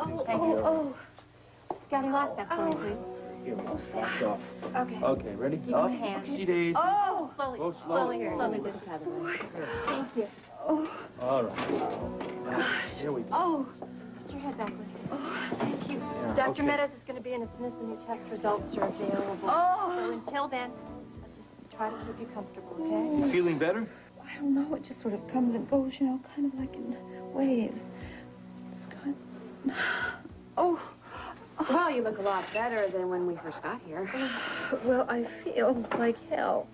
Thank you. Scotty, lock that for me, please. Here, locked off. Okay. Okay, ready? Give me a hand. Easy days. Oh! Slowly. Go Slowly this side of the way. Thank you. Oh. All right. Here we go. Oh. Put your head back, please. Oh, thank you. Yeah, Dr. okay. Meadows is going to be in as soon as the new test results are available. Oh. So until then, let's just try to keep you comfortable, okay? You feeling better? I don't know. It just sort of comes and goes, you know, kind of like in waves. It's gone. Oh. Well, you look a lot better than when we first got here. Well, I feel like hell.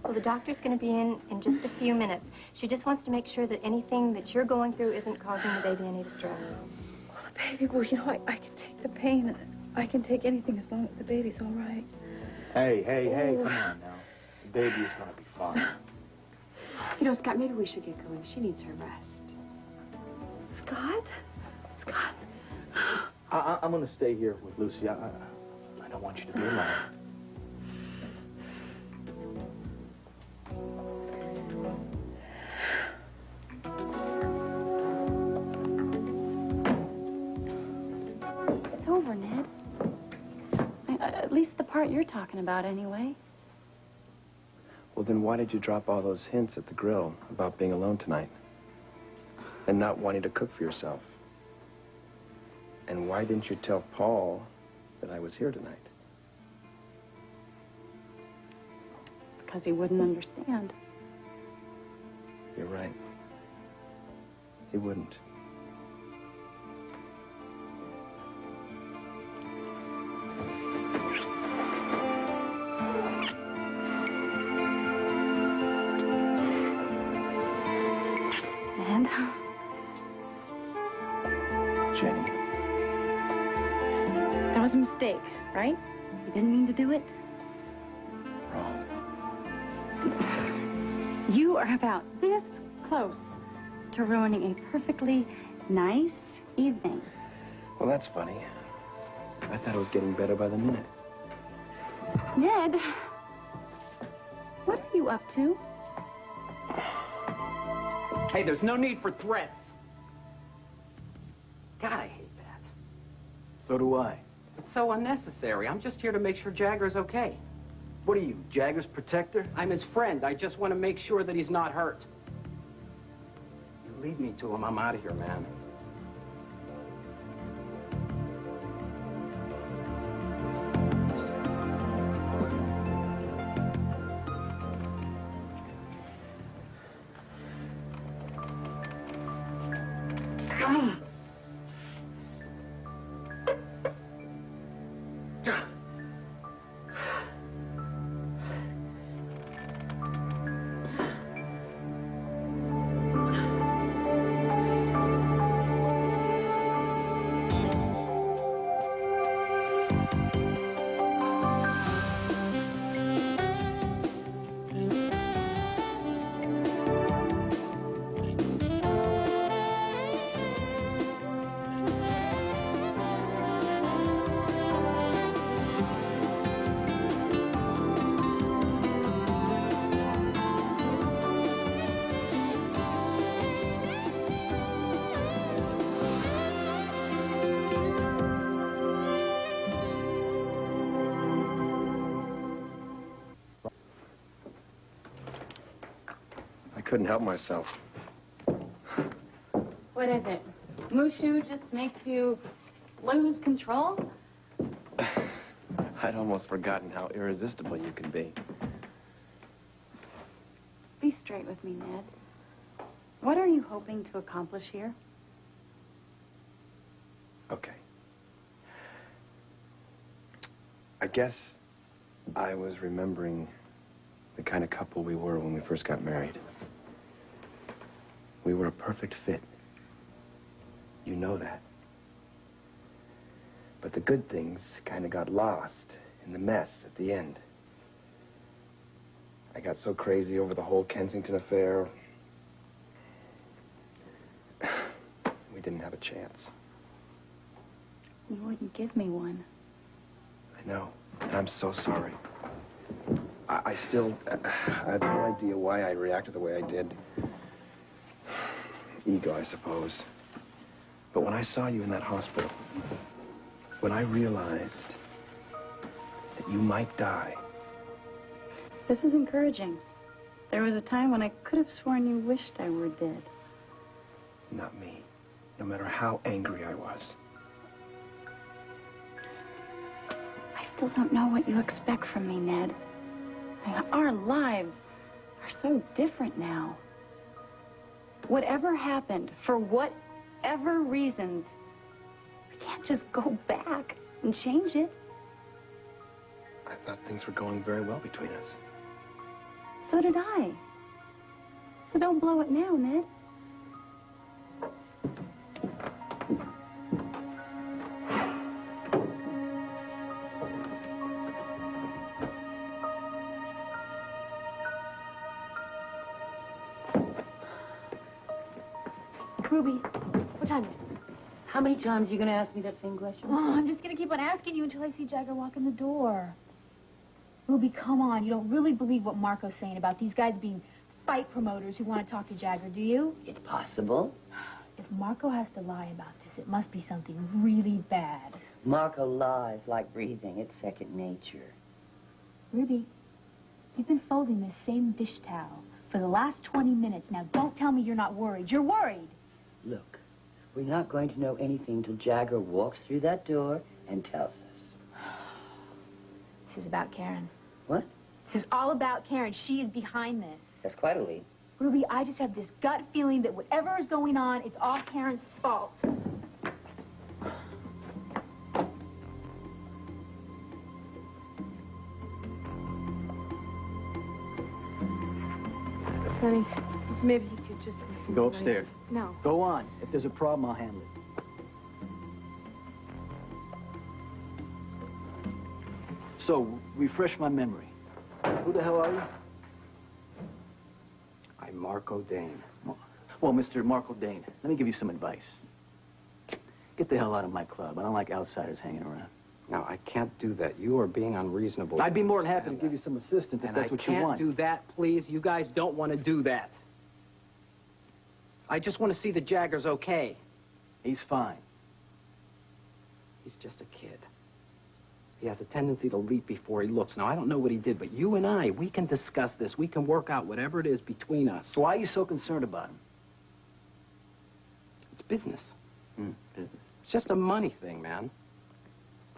Well, the doctor's going to be in just a few minutes. She just wants to make sure that anything that you're going through isn't causing the baby any distress. Well, the baby, well, you know, I can take the pain and I can take anything as long as the baby's all right. Hey, come on now. The baby is going to be fine. You know, Scott, maybe we should get going. She needs her rest. Scott? Scott? I'm going to stay here with Lucy. I don't want you to be alone. It's over, Ned. At least the part you're talking about, anyway. Well, then why did you drop all those hints at the grill about being alone tonight? And not wanting to cook for yourself? And why didn't you tell Paul that I was here tonight? Because he wouldn't understand. You're right. He wouldn't. And Jenny. that was a mistake, right? You didn't mean to do it? Wrong. You are about this close to ruining a perfectly nice evening. Well, that's funny. I thought it was getting better by the minute. Ned, what are you up to? Hey, there's no need for threats. God, I hate that. So do I. It's so unnecessary. I'm just here to make sure Jagger's okay. What are you, Jagger's protector? I'm his friend. I just want to make sure that he's not hurt. You lead me to him, I'm out of here, man. Couldn't help myself. What is it? Mushu just makes you lose control? I'd almost forgotten how irresistible you can be. Be straight with me, Ned. What are you hoping to accomplish here? Okay. I guess I was remembering the kind of couple we were when we first got married. We were a perfect fit. You know that. But the good things kind of got lost in the mess at the end. I got so crazy over the whole Kensington affair. We didn't have a chance. You wouldn't give me one. I know. And I'm so sorry. I still... I have no idea why I reacted the way I did. Ego, I suppose. But when I saw you in that hospital, when I realized that you might die. This is encouraging. There was a time when I could have sworn you wished I were dead. Not me, no matter how angry I was. I still don't know what you expect from me, Ned. Our lives are so different now. Whatever happened, for whatever reasons, we can't just go back and change it. I thought things were going very well between us. So did I. So don't blow it now, Ned. Ruby, what time is it? How many times are you going to ask me that same question? Oh, I'm just going to keep on asking you until I see Jagger walk in the door. Ruby, come on. You don't really believe what Marco's saying about these guys being fight promoters who want to talk to Jagger, do you? It's possible. If Marco has to lie about this, it must be something really bad. Marco lies like breathing. It's second nature. Ruby, you've been folding this same dish towel for the last 20 minutes. Now, don't tell me you're not worried. You're worried. Look, we're not going to know anything till Jagger walks through that door and tells us. This is about Karen. What? This is all about Karen. She is behind this. That's quite a leap. Ruby, I just have this gut feeling that whatever is going on, it's all Karen's fault. Honey, maybe you could just listen. Go to upstairs. what No. Go on. If there's a problem, I'll handle it. So, refresh my memory. Who the hell are you? I'm Marco Dane. Well, Mr. Marco Dane, let me give you some advice. Get the hell out of my club. I don't like outsiders hanging around. Now, I can't do that. You are being unreasonable. I'd be more than happy to give you some assistance if And that's I what you want. can't do that, please. You guys don't want to do that. I just want to see that Jagger's okay. He's fine. He's just a kid. He has a tendency to leap before he looks. Now, I don't know what he did, but you and I, we can discuss this. We can work out whatever it is between us. Why are you so concerned about him? It's business. Business. It's just a money thing, man.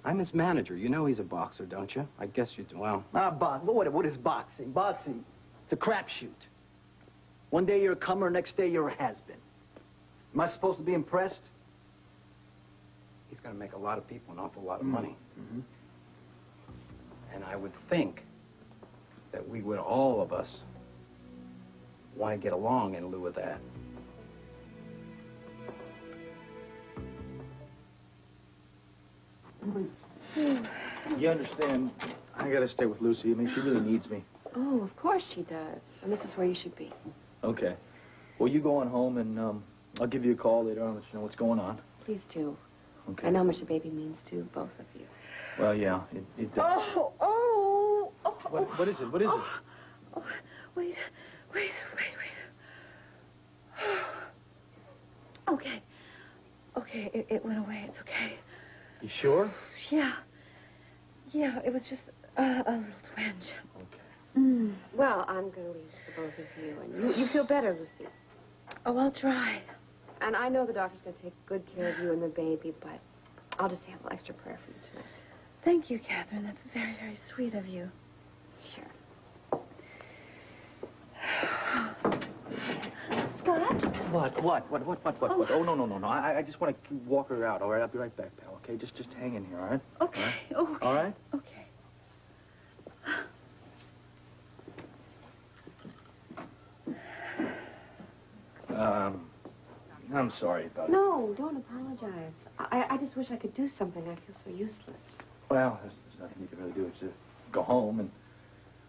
I'm his manager. You know he's a boxer, don't you? I guess you do. Well, What is boxing? Boxing, it's a crapshoot. One day you're a comer, next day you're a has-been. Am I supposed to be impressed? he's going to make a lot of people an awful lot of money. And I would think that we would, all of us, want to get along in lieu of that. You understand, I gotta stay with Lucy. I mean, she really needs me. Oh, of course she does. And this is where you should be. Okay. Well, you go on home, and I'll give you a call later on, let you know what's going on. Please do. Okay. I know how much the baby means to both of you. Well, yeah, it does. What is it? What is it? Oh, wait. Okay, it went away. It's okay. You sure? Yeah, it was just a little twinge. Okay. Well, I'm going to leave the both of you. And you feel better, Lucy. Oh, I'll try. And I know the doctor's going to take good care of you and the baby, but I'll just have a little extra prayer for you tonight. Thank you, Catherine. That's very, very sweet of you. Sure. Scott? What? Oh, no. I just want to walk her out, all right? I'll be right back, pal, okay? Just hang in here, all right? Okay. All right? Okay. I'm sorry about it. No, don't apologize. I just wish I could do something. I feel so useless. Well, there's nothing you can really do. It's just go home, and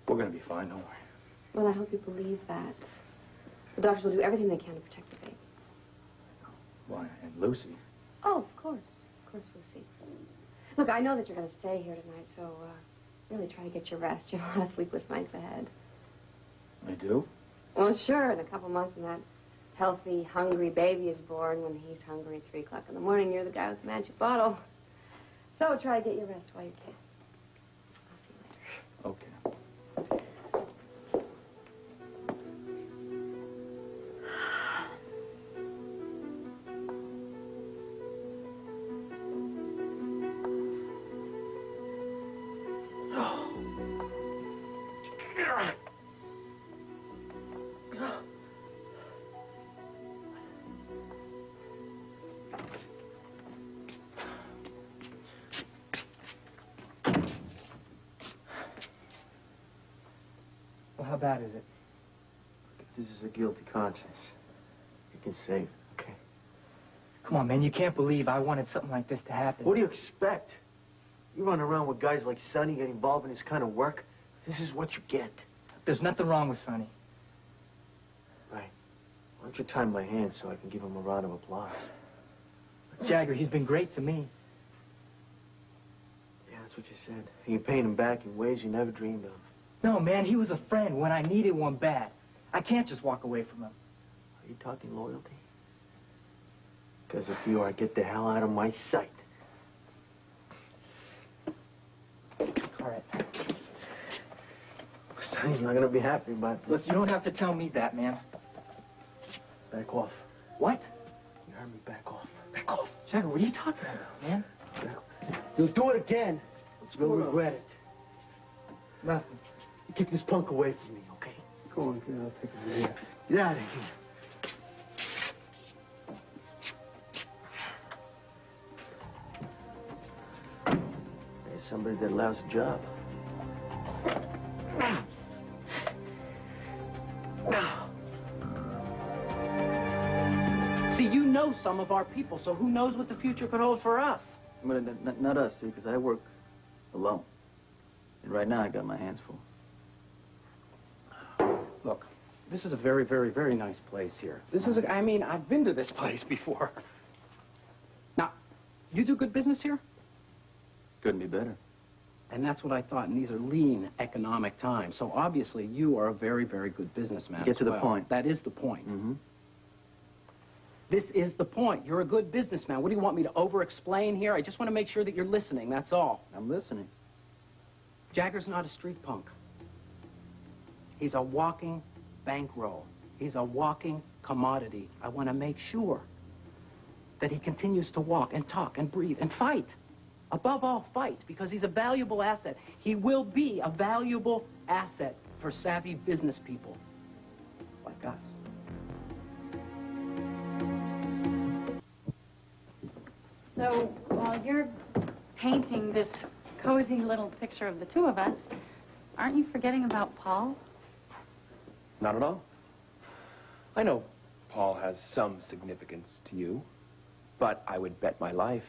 we're going to be fine, don't worry. Well, I hope you believe that. The doctors will do everything they can to protect the baby. Why, and Lucy? Oh, of course, Lucy. Look, I know that you're going to stay here tonight, so really try to get your rest. You have a lot of sleepless nights ahead. I do? Well, sure, in a couple months when that healthy, hungry baby is born, when he's hungry at 3 o'clock in the morning, you're the guy with the magic bottle. So try to get your rest while you can. I'll see you later. Okay. Well, how bad is it? This is a guilty conscience. You can save it, okay? Come on, man, you can't believe I wanted something like this to happen. What do you expect? You run around with guys like Sonny, get involved in this kind of work. This is what you get. There's nothing wrong with Sonny. Right. Why don't you tie my hands so I can give him a round of applause? Jagger, he's been great to me. Yeah, that's what you said. And you're paying him back in ways you never dreamed of. No, man, he was a friend when I needed one bad. I can't just walk away from him. Are you talking loyalty? Because if you are, get the hell out of my sight. All right. Sonny's not gonna be happy about this. Look, you don't have to tell me that, man. Back off. What? You heard me, back off. Back off. Jagger, what are you talking about, man? You'll do it again. You'll regret it. Nothing. You keep this punk away from me, okay? Go on, kid, I'll take it here. Get out of here. There's somebody that allows a job. See, you know some of our people, so who knows what the future could hold for us? Well, not us, see, because I work alone. And right now I got my hands full. Look, this is a very, very, very nice place here. This is, I mean, I've been to this place before. Now, you do good business here? Couldn't be better. And that's what I thought, and these are lean economic times. So obviously, you are a very, very good businessman. Get as to the well. point. That is the point. Mm-hmm. This is the point. You're a good businessman. What do you want me to over-explain here? I just want to make sure that you're listening, that's all. I'm listening. Jagger's not a street punk. He's a walking bankroll. He's a walking commodity. I want to make sure that he continues to walk and talk and breathe and fight. Above all, fight, because he's a valuable asset. He will be a valuable asset for savvy business people like us. So while you're painting this cozy little picture of the two of us, aren't you forgetting about Paul? Not at all. I know Paul has some significance to you, but I would bet my life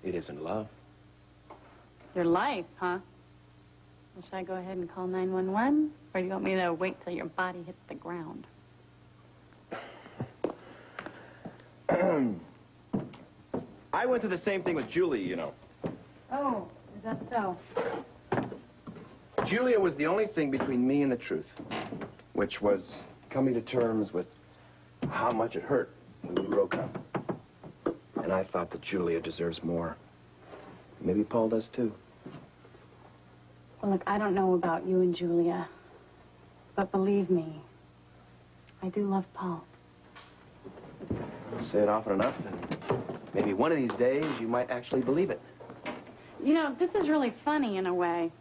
it isn't love. Your life, huh? Well, should I go ahead and call 911? Or do you want me to wait till your body hits the ground? I went through the same thing with Julie, you know. Oh, is that so? Julia was the only thing between me and the truth, which was coming to terms with how much it hurt when we broke up. And I thought that Julia deserves more. Maybe Paul does too. Well, look, I don't know about you and Julia, but believe me, I do love Paul. Say it often enough, and maybe one of these days you might actually believe it. You know, this is really funny in a way.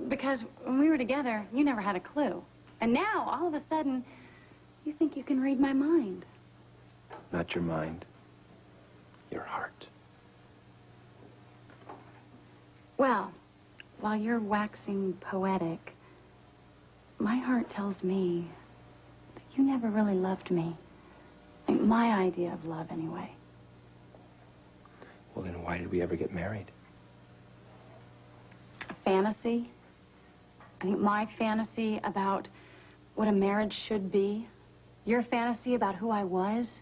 Because when we were together, you never had a clue. And now, all of a sudden, you think you can read my mind. Not your mind, your heart. Well, while you're waxing poetic, my heart tells me that you never really loved me. Like my idea of love, anyway. Well, then why did we ever get married? A fantasy. I think my fantasy about what a marriage should be. Your fantasy about who I was.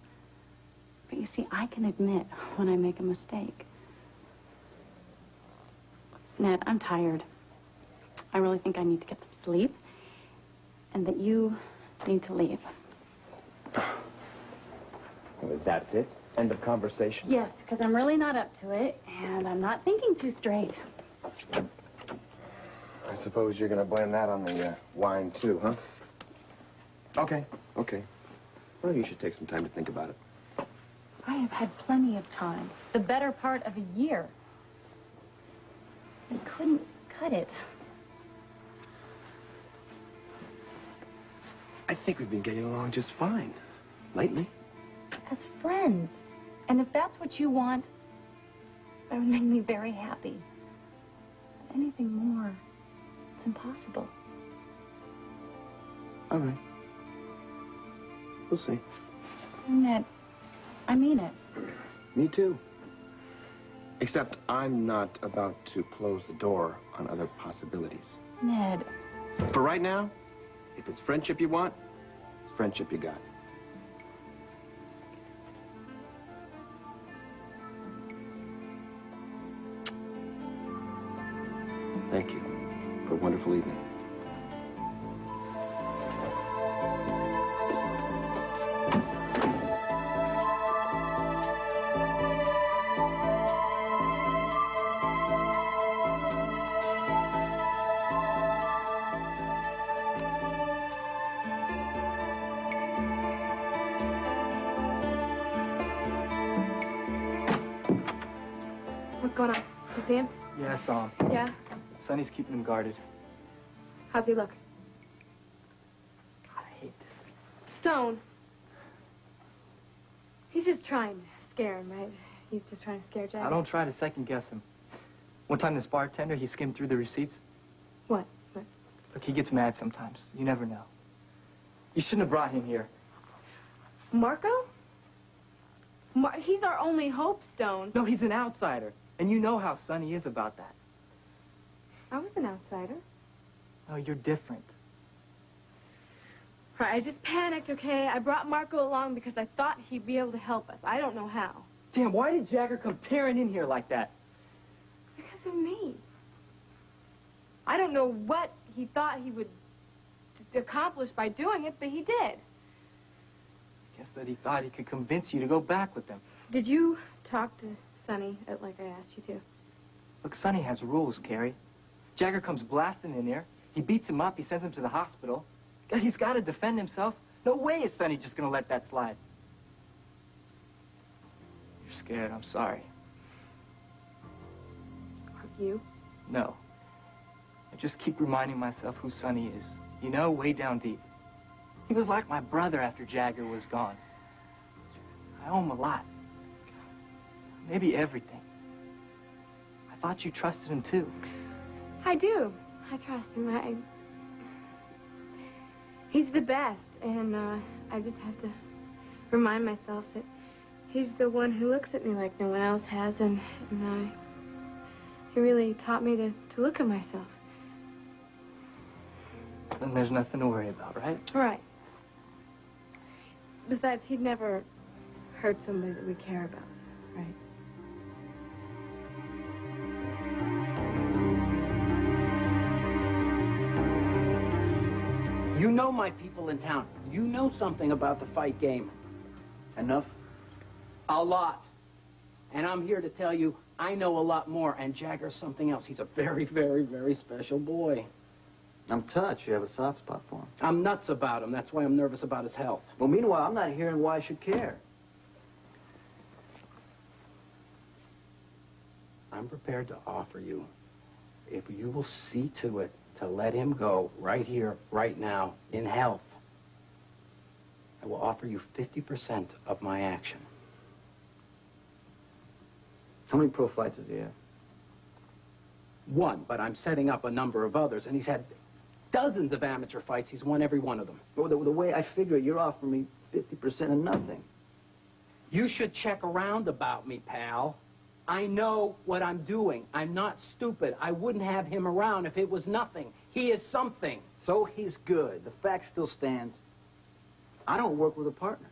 But you see, I can admit when I make a mistake. Ned, I'm tired. I really think I need to get some sleep. And that you need to leave. Well, that's it? End of conversation? Yes, because I'm really not up to it, and I'm not thinking too straight. I suppose you're going to blame that on the wine, too, huh? Okay. Well, you should take some time to think about it. I have had plenty of time. The better part of a year. I couldn't cut it. I think we've been getting along just fine. Lately. As friends. And if that's what you want, that would make me very happy. Anything more, it's impossible. All right. We'll see. Ned, I mean it. Me too. Except I'm not about to close the door on other possibilities. Ned. For right now, if it's friendship you want, it's friendship you got. Thank you for a wonderful evening. What's going on? Did you see him? Yeah, I saw him. Yeah? Sonny's keeping him guarded. How's he look? God, I hate this. Stone. He's just trying to scare him, right? He's just trying to scare Jack. I don't try to second guess him. One time this bartender, he skimmed through the receipts. What? Look, he gets mad sometimes. You never know. You shouldn't have brought him here. Marco? He's our only hope, Stone. No, he's an outsider. And you know how Sonny is about that. I was an outsider. No, you're different. Right, I just panicked, okay? I brought Marco along because I thought he'd be able to help us. I don't know how. Damn, why did Jagger come tearing in here like that? Because of me. I don't know what he thought he would accomplish by doing it, but he did. Guess that he thought he could convince you to go back with them. Did you talk to Sonny like I asked you to? Look, Sonny has rules, Carrie. Jagger comes blasting in there. He beats him up. He sends him to the hospital. God, he's got to defend himself. No way is Sonny just going to let that slide. You're scared. I'm sorry. Are you? No. I just keep reminding myself who Sonny is. You know, way down deep. He was like my brother after Jagger was gone. I owe him a lot. Maybe everything. I thought you trusted him, too. I do. I trust him. He's the best, and I just have to remind myself that he's the one who looks at me like no one else has, and he really taught me to look at myself. Then there's nothing to worry about, right? Right. Besides, he'd never hurt somebody that we care about, right? You know my people in town. You know something about the fight game. Enough? A lot. And I'm here to tell you, I know a lot more, and Jagger's something else. He's a very, very, very special boy. I'm touched. You have a soft spot for him. I'm nuts about him. That's why I'm nervous about his health. Well, meanwhile, I'm not hearing why I should care. I'm prepared to offer you, if you will see to it, to let him go right here, right now, in health. I will offer you 50% of my action. How many pro fights does he have? One, but I'm setting up a number of others, and he's had dozens of amateur fights. He's won every one of them. Well, the way I figure it, you're offering me 50% of nothing. You should check around about me, pal. I know what I'm doing. I'm not stupid. I wouldn't have him around if it was nothing. He is something. So he's good. The fact still stands. I don't work with a partner.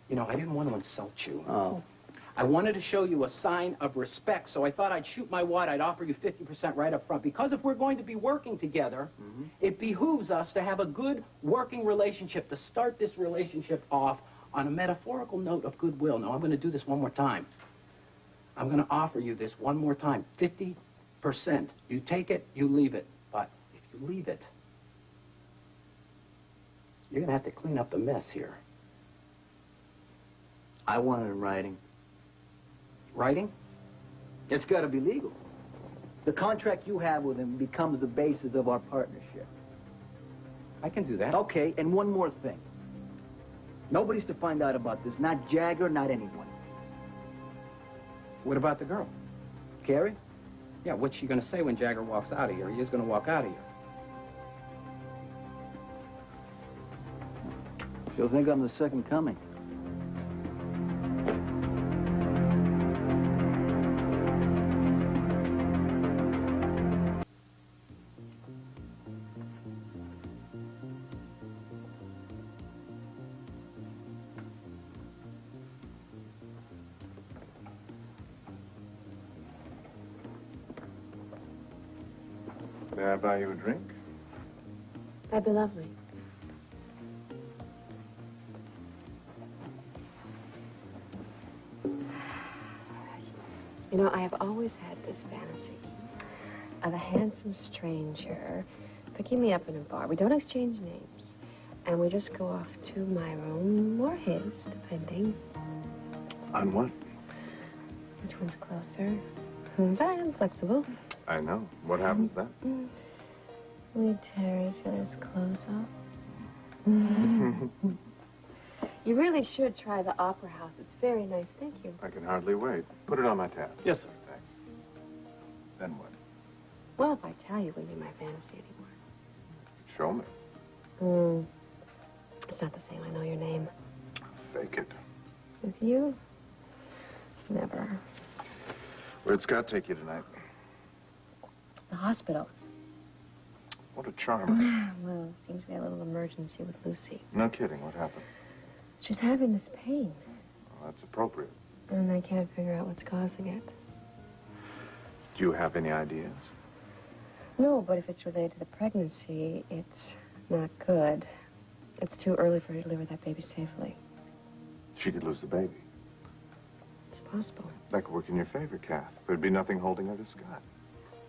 You know, I didn't want to insult you. Oh. I wanted to show you a sign of respect, so I thought I'd shoot my wad. I'd offer you 50% right up front. Because if we're going to be working together, it behooves us to have a good working relationship, to start this relationship off on a metaphorical note of goodwill. Now, I'm going to do this one more time. I'm going to offer you this one more time. 50%. You take it, you leave it. But if you leave it, you're going to have to clean up the mess here. I want it in writing. Writing? It's got to be legal. The contract you have with him becomes the basis of our partnership. I can do that. Okay, and one more thing. Nobody's to find out about this. Not Jagger, not anyone. What about the girl? Carrie? Yeah, what's she going to say when Jagger walks out of here? He is going to walk out of here. She'll think I'm the second coming. May I buy you a drink? That'd be lovely. You know, I have always had this fantasy of a handsome stranger picking me up in a bar. We don't exchange names. And we just go off to my room or his, depending. On what? Which one's closer? But I am flexible. I know. What happens then? We tear each other's clothes off. You really should try the Opera House. It's very nice. Thank you. I can hardly wait. Put it on my tab. Yes, sir. Thanks. Then what? Well, if I tell you, it wouldn't be my fantasy anymore. Show me. It's not the same. I know your name. Fake it. With you? Never. Where'd Scott take you tonight? The hospital. What a charmer. Well, seems we had a little emergency with Lucy. No kidding. What happened? She's having this pain, Well, that's appropriate. and I can't figure out what's causing it. Do you have any ideas? No, but if it's related to the pregnancy, it's not good. It's too early for her to deliver that baby safely. She could lose the baby. It's possible. That could work in your favor, Kath. There'd be nothing holding her to Scott.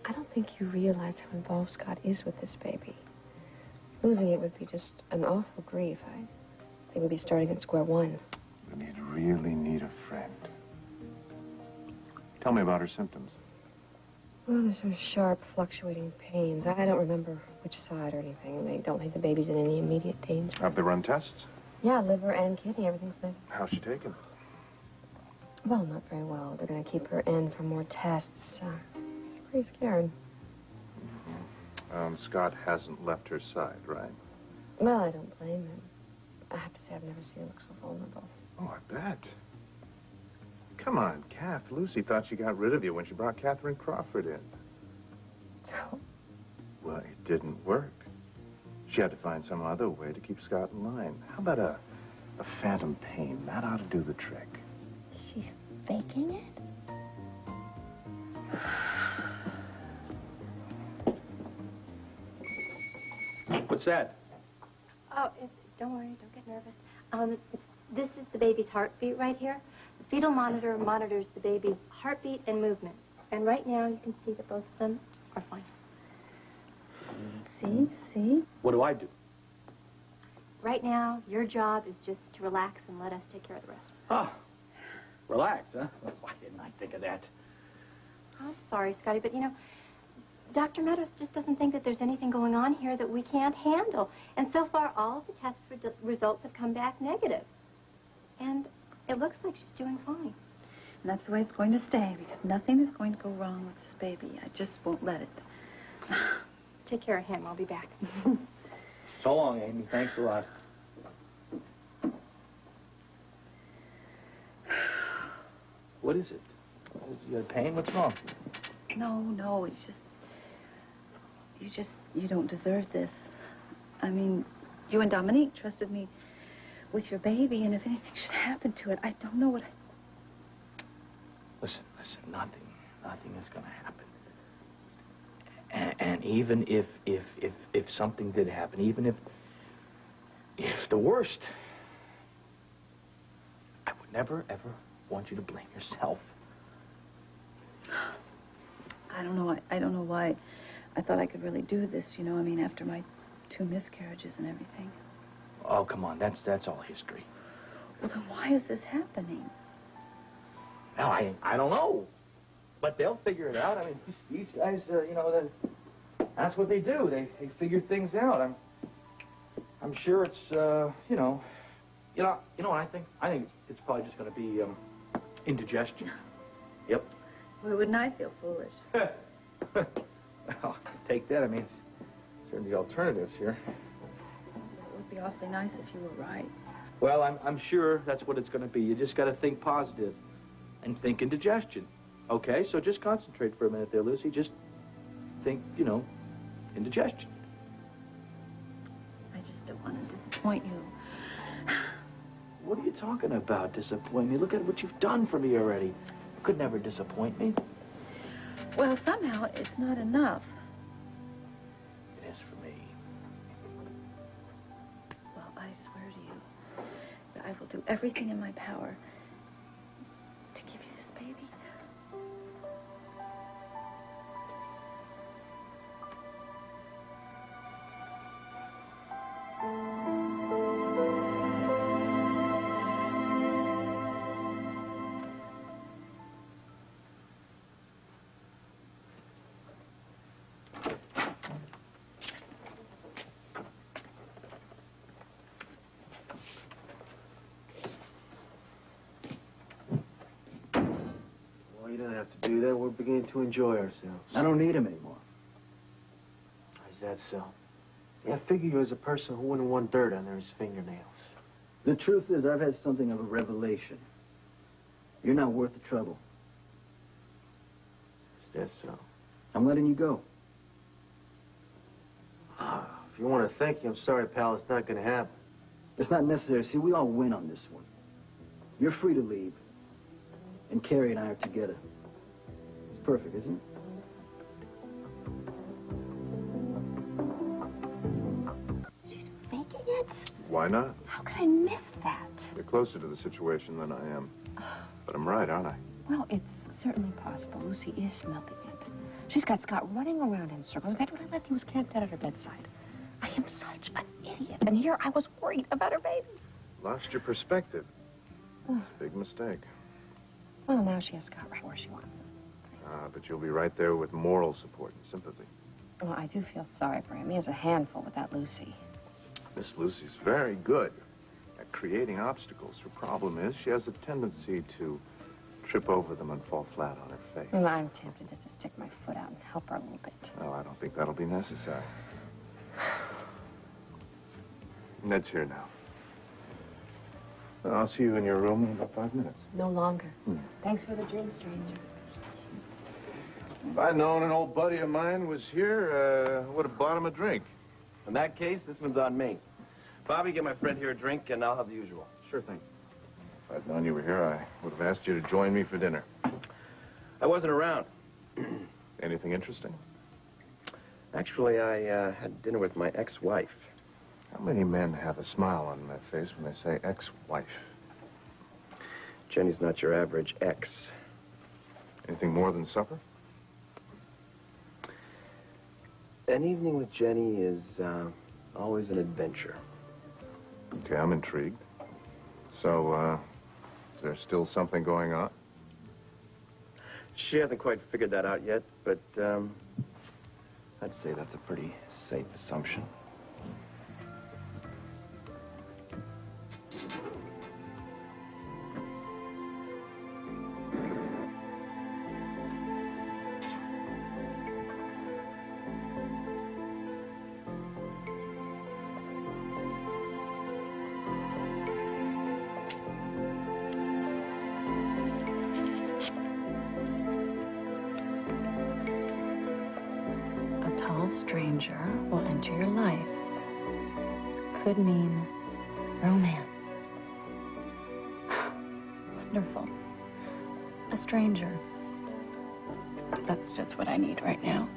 I don't think you realize how involved Scott is with this baby. Losing it would be just an awful grief. I think we'd be starting at square one. Then he'd really need a friend. Tell me about her symptoms. Well, there's sort of sharp, fluctuating pains. I don't remember which side or anything. They don't think the baby's in any immediate danger. Have they run tests? Yeah, liver and kidney, everything's nice. How's she taken? Well, not very well. They're going to keep her in for more tests. She's pretty scared. Scott hasn't left her side, right? Well, I don't blame him. I have to say, I've never seen him look so vulnerable. Oh, I bet. Come on, Kath. Lucy thought she got rid of you when she brought Catherine Crawford in. So? Well, it didn't work. She had to find some other way to keep Scott in line. How about a phantom pain? That ought to do the trick. She's faking it? What's that? Oh, don't worry, don't get nervous. This is the baby's heartbeat right here. The fetal monitor monitors the baby's heartbeat and movement. And right now you can see that both of them are fine. See? What do I do? Right now, your job is just to relax and let us take care of the rest. Oh, relax, huh? Why didn't I think of that? I'm sorry, Scotty, but you know, Dr. Meadows just doesn't think that there's anything going on here that we can't handle. And so far, all of the test results have come back negative. And it looks like she's doing fine. And that's the way it's going to stay, because nothing is going to go wrong with this baby. I just won't let it. Take care of him. I'll be back. So long, Amy. Thanks a lot. What is it? You got pain? What's wrong? No, it's just... You don't deserve this. I mean, you and Dominique trusted me with your baby, and if anything should happen to it, I don't know what Listen, nothing is going to happen. And even if something did happen, even if the worst, never, ever want you to blame yourself. I don't know. I don't know why I thought I could really do this, you know. I mean, after my 2 miscarriages and everything. Oh, come on. That's all history. Well, then why is this happening? Well, I don't know. But they'll figure it out. I mean, these guys, you know, that's what they do. They figure things out. I'm sure it's, you know what I think? I think it's probably just going to be indigestion. Yep. Well, wouldn't I feel foolish? Well, take that. I mean, certainly alternatives here. It would be awfully nice if you were right. Well, I'm sure that's what it's going to be. You just got to think positive and think indigestion. Okay, so just concentrate for a minute there, Lucy. Just think, you know, indigestion. I just don't want to disappoint you. What are you talking about, disappoint me? Look at what you've done for me already. You could never disappoint me. Well, somehow it's not enough. It is for me. Well, I swear to you that I will do everything in my power to give you this baby. Well, you don't have to do that. We're beginning to enjoy ourselves. I don't need him anymore. Is that so? Yeah, I figure you as a person who wouldn't want dirt under his fingernails. The truth is, I've had something of a revelation. You're not worth the trouble. Is that so? I'm letting you go. If you want to thank you, I'm sorry, pal. It's not going to happen. It's not necessary. See, we all win on this one. You're free to leave. And Carrie and I are together. It's perfect, isn't it? She's faking it? Why not? How could I miss that? You're closer to the situation than I am. But I'm right, aren't I? Well, it's certainly possible Lucy is milking it. She's got Scott running around in circles. In fact, when I left, he was camped out at her bedside. I am such an idiot. And here I was worried about her baby. Lost your perspective. It's a big mistake. Well, now she has Scott right where she wants him. But you'll be right there with moral support and sympathy. Well, I do feel sorry for him. He has a handful without Lucy. Miss Lucy's very good at creating obstacles. Her problem is she has a tendency to trip over them and fall flat on her face. Well, I'm tempted just to stick my foot out and help her a little bit. Oh, I don't think that'll be necessary. Ned's here now. I'll see you in your room in about 5 minutes. No longer. Thanks for the drink, stranger. If I'd known an old buddy of mine was here, I would have bought him a drink. In that case, this one's on me. Bobby, get my friend here a drink, and I'll have the usual. Sure thing. If I'd known you were here, I would have asked you to join me for dinner. I wasn't around. Anything interesting? Actually, I had dinner with my ex-wife. How many men have a smile on their face when they say ex-wife? Jenny's not your average ex. Anything more than supper? An evening with Jenny is always an adventure. Okay, I'm intrigued. So, is there still something going on? She hasn't quite figured that out yet, but I'd say that's a pretty safe assumption. Stranger will enter your life. Could mean romance. Wonderful. A stranger. That's just what I need right now.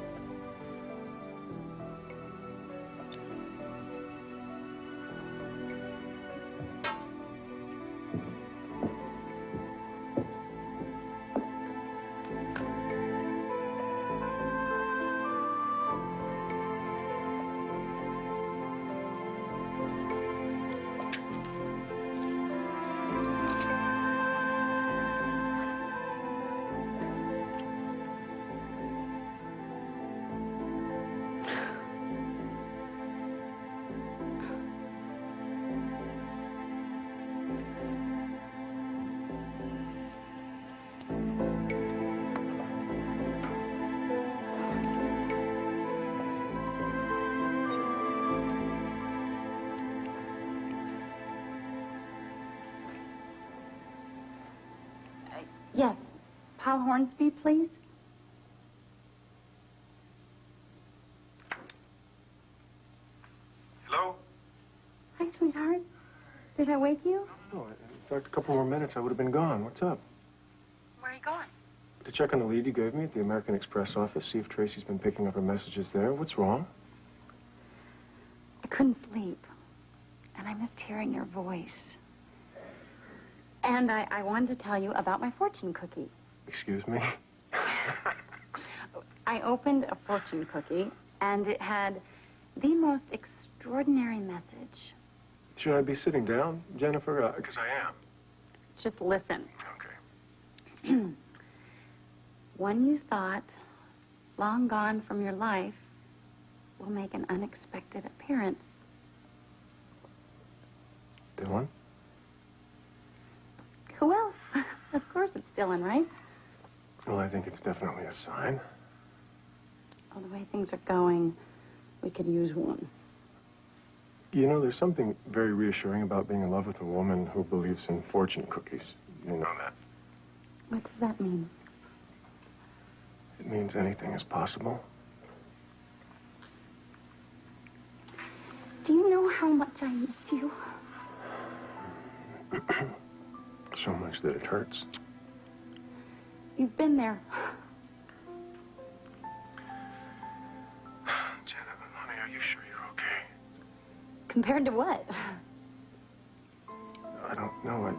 Paul Hornsby, please? Hello? Hi, sweetheart. Did I wake you? No, in fact, a couple more minutes, I would have been gone. What's up? Where are you going? To check on the lead you gave me at the American Express office, see if Tracy's been picking up her messages there. What's wrong? I couldn't sleep, and I missed hearing your voice. And I wanted to tell you about my fortune cookie. Excuse me? I opened a fortune cookie, and it had the most extraordinary message. Should I be sitting down, Jennifer? Because I am. Just listen. Okay. One you thought long gone from your life will make an unexpected appearance. Dylan? Who else? Of course it's Dylan, right? Well, I think it's definitely a sign. Oh, the way things are going, we could use one. You know, there's something very reassuring about being in love with a woman who believes in fortune cookies. You know that. What does that mean? It means anything is possible. Do you know how much I miss you? So much that it hurts. You've been there. Janet, honey, are you sure you're okay? Compared to what? I don't know.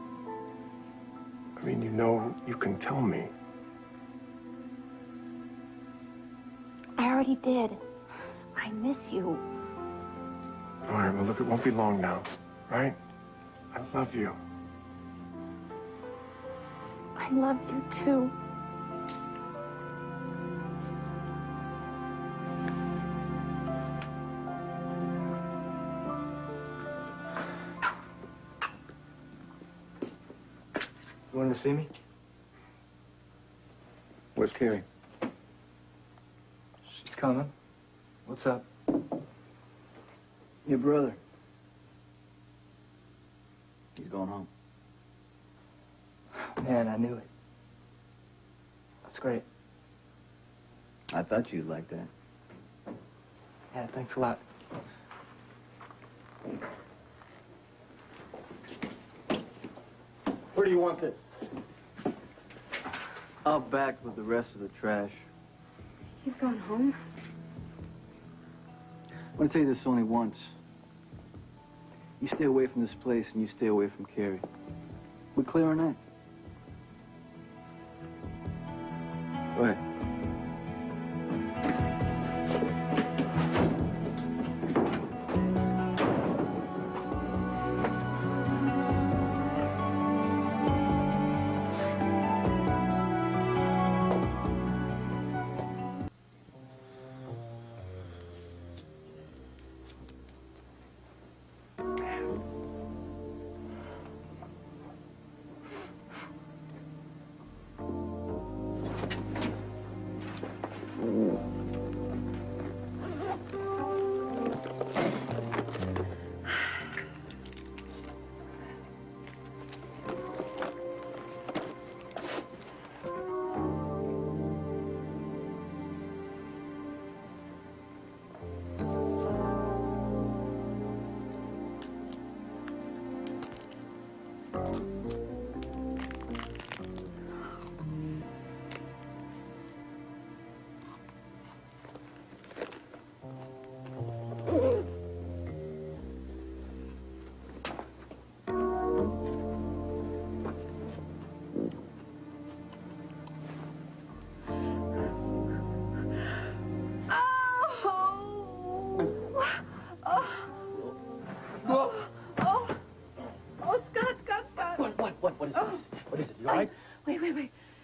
I mean, you know, you can tell me. I already did. I miss you. All right, well, look, it won't be long now, right? I love you. I love you, too. You wanted to see me? Where's Carrie? She's coming. What's up? Your brother. He's going home. Man, I knew it. That's great. I thought you'd like that. Yeah, thanks a lot. Where do you want this? Out back with the rest of the trash. He's going home. I want to tell you this only once. You stay away from this place and you stay away from Carrie. We clear or not? Go ahead.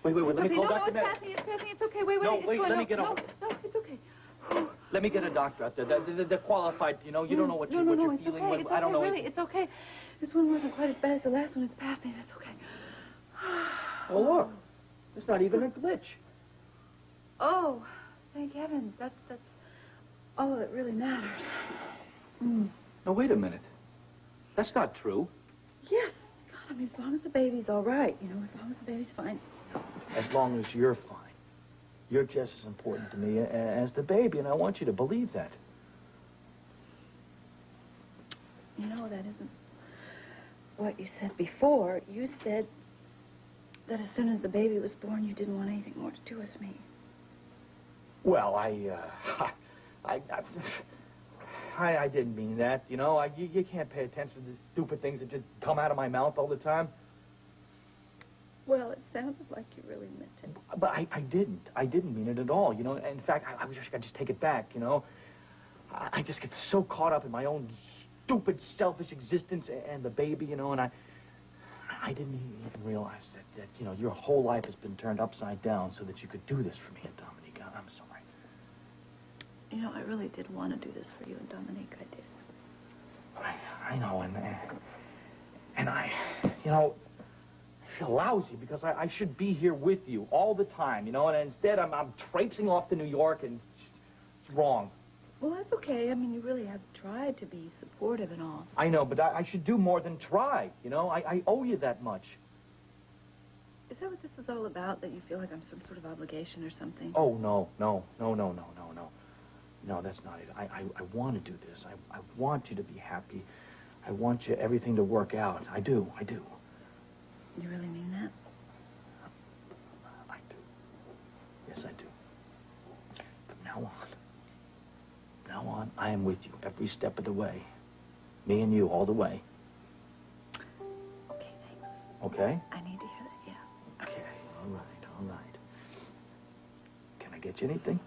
Wait, let me call Dr. It's Med. passing, it's okay. Wait, No, it's wait, going let me up. get No, over. no, it's okay. Let me get a doctor out there. They're qualified, you know. You don't know what you're it's feeling. okay. It's I don't know. okay, really, it's okay. This one wasn't quite as bad as the last one. It's passing. It's okay. Oh, look. There's not even a glitch. Oh, thank heavens. That's all that really matters. Now, wait a minute. That's not true. Yes. God, I mean, as long as the baby's all right, as long as the baby's fine. as long as you're fine. You're just as important to me as the baby, and I want you to believe that. You know, that isn't what you said before. You said that as soon as the baby was born, you didn't want anything more to do with me. Well, I didn't mean that, you know. You can't pay attention to the stupid things that just come out of my mouth all the time. Well, it sounded like you really meant it. But I didn't. I didn't mean it at all, you know. In fact, I wish I could just take it back, you know. I just get so caught up in my own stupid, selfish existence and the baby, you know, and I didn't even realize that, you know, your whole life has been turned upside down so that you could do this for me and Dominique. I'm sorry. You know, I really did want to do this for you and Dominique. I did. I know, and I, you know, I feel lousy because I should be here with you all the time, you know, and instead I'm traipsing off to New York, and it's wrong. Well, that's okay. I mean, you really have tried to be supportive and all. I know, but I should do more than try, you know. I owe you that much. Is that what this is all about, that you feel like I'm some sort of obligation or something? Oh, no. No, that's not it. I want to do this. I want you to be happy. I want you everything to work out. I do. You really mean that? I do. Yes, I do. From now on, I am with you every step of the way. Me and you all the way. Okay, thanks. Okay? I need to hear that, yeah. Okay, all right. Can I get you anything?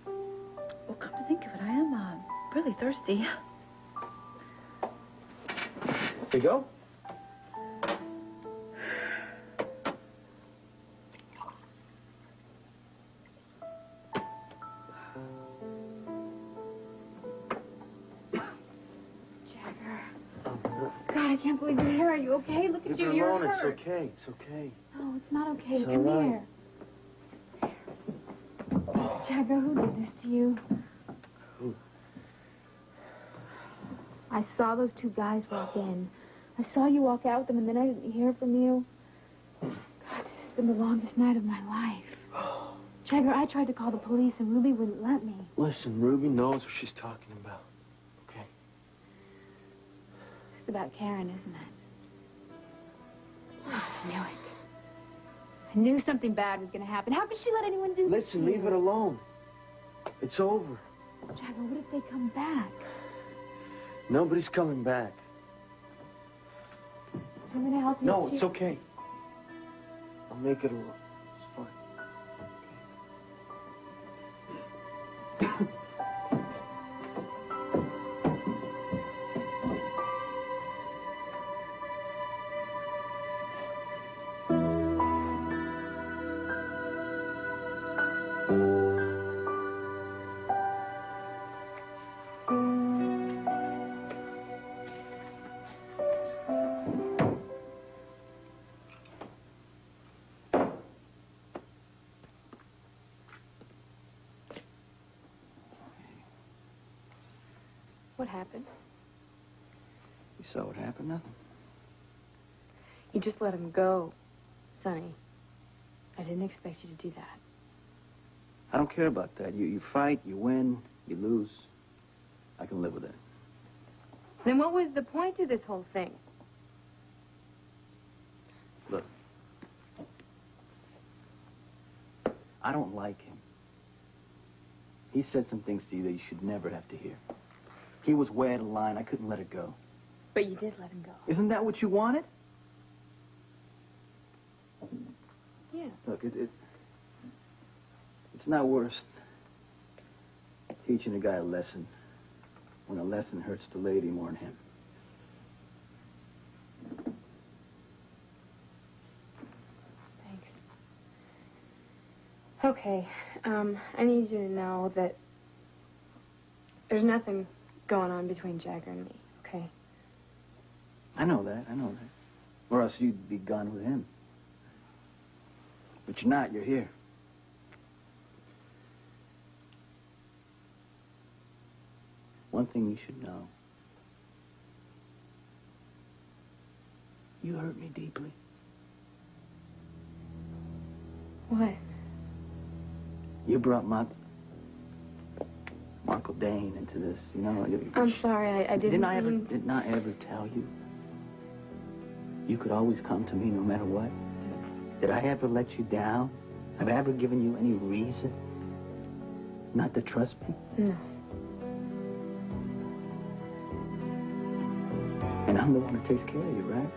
Well, come to think of it, I am really thirsty. Here you go. God, I can't believe you're here. Are you okay? Look at Leave you. her You're alone. It's hurt. okay. It's okay. No, it's not okay. It's Come all right. here. Jagger, who did this to you? Who? I saw those two guys walk in. I saw you walk out with them, and then I didn't hear from you. God, this has been the longest night of my life. Jagger, I tried to call the police, and Ruby wouldn't let me. Listen, Ruby knows what she's talking about. Okay? This is about Karen, isn't it? I knew it. I knew something bad was going to happen. How could she let anyone do this to Listen, you? leave it alone. It's over. Jagger, what if they come back? Nobody's coming back. I'm going to help you. No, it's okay. I'll make it alone. It's fine. What happened? You saw what happened? Nothing. You just let him go, Sonny. I didn't expect you to do that. I don't care about that. You fight, you win, you lose. I can live with it. Then what was the point to this whole thing? Look. I don't like him. He said some things to you that you should never have to hear. He was way out of line. I couldn't let it go. But you did let him go. Isn't that what you wanted? Yeah. Look, it's not worse teaching a guy a lesson when a lesson hurts the lady more than him. Thanks. Okay, I need you to know that there's nothing going on between Jagger and me, okay? I know that. Or else you'd be gone with him. But you're not. You're here. One thing you should know. You hurt me deeply. What? You brought Marco Dane into this, you know. I'm sorry, I didn't mean... Didn't I ever tell you? You could always come to me no matter what. Did I ever let you down? Have I ever given you any reason not to trust me? No. And I'm the one who takes care of you, right?